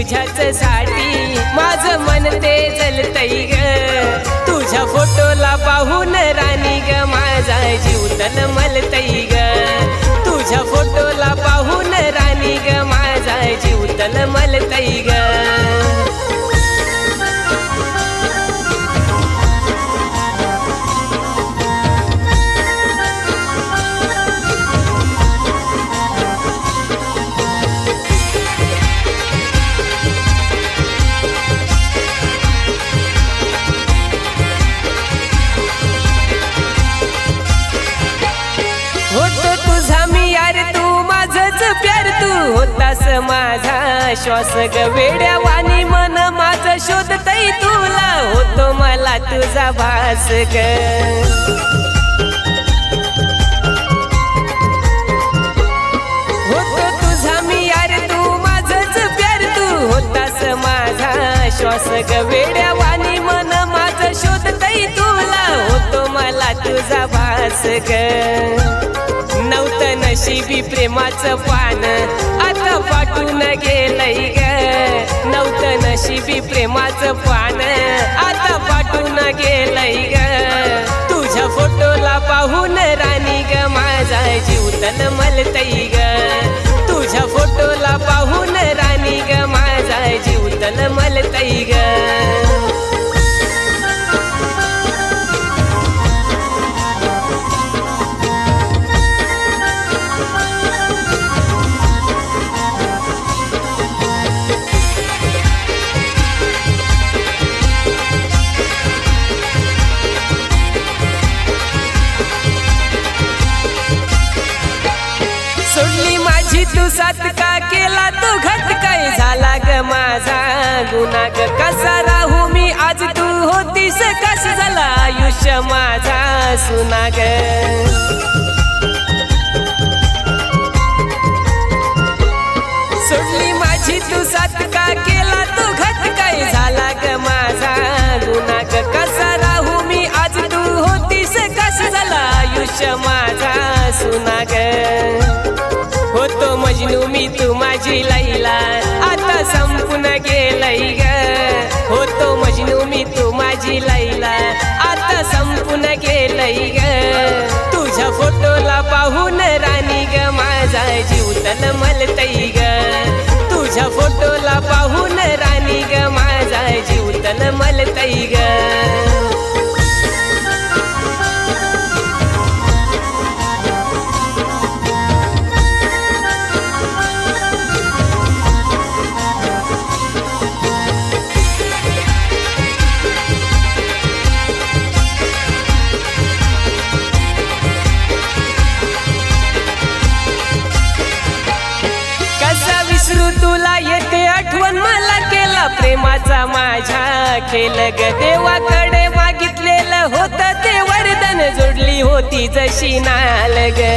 तुझ्याच साठी माझं मन ते जलतई ग तुझ्या फोटोला पाहून राणी ग माझा जीव तळमळतई ग तुझ्या फोटोला पाहून राणी ग माझा जीव तळमळतई ग होतास माझा श्वास ग वेड्यावानी मन माझं शोधतई तुला होतो मला तुझा भास ग होतो तुझा मी यार तू माझंच प्यार तू होतास माझा श्वास ग वेड्यावानी मन माझं शोधतई तुला होतो मला तुझा भास ग नव्हतं नशिबी प्रेमाचं पान आता फाटून गेलंय ग नव्हतं नशिबी प्रेमाचं पान आता फाटून गेलंय ग तुझ्या फोटोला पाहून राणी ग माझा जीव तळमळतई ग तुझ्या फोटोला पाहून राणी ग माझा जीव तळमळतई ग सोडली माझी तू साथ का केला तो घट काय झाला ग माझा गुन्हा ग कसा राहू मी आज तू होतीस कस झाला आयुष्य माझा सुना ग सोडली माझी तू साथ का केला तो घट काय झाला ग माझा गुन्हा ग कसा राहू मी आज तू होतीस कस झाला आयुष्य माझा सुना ग होतो मजनू मी तू माझी लैला आता संपून गेलंय ग होतो मजनू मी तू माझी लैला आता संपून गेलंय ग तुझ्या फोटोला पाहून राणी ग माझा जीव तळमळतई ग तुझ्या फोटोला पाहून राणी ग माझा जीव तळमळतई ग तुला येते आठवण मला केला प्रेमाचा माझ्या खेळ ग देवाकडे मागितलेलं होतं ते वरदान जोडली होती जशी नाल ग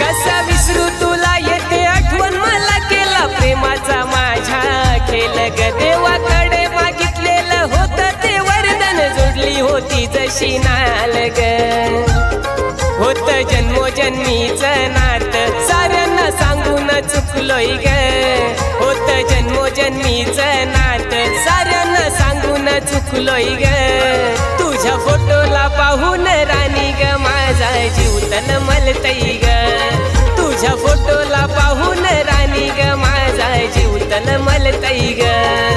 कसा विसरू तुला येते आठवण मला केला प्रेमाचा माझ्या खेळ ग देवाकडे मागितलेलं होतं ते वरदान जोडली होती जशी नाल ग होत जन्मोजन्मीचं नात साऱ्यांना सांगून चुकलोय ग होत जन्मोजन्मीचं नात साऱ्यांना सांगून चुकलोय ग तुझ्या फोटोला पाहून राणी ग माझा जीव तळमळतई ग तुझ्या फोटोला पाहून राणी ग माझा जीव तळमळतई ग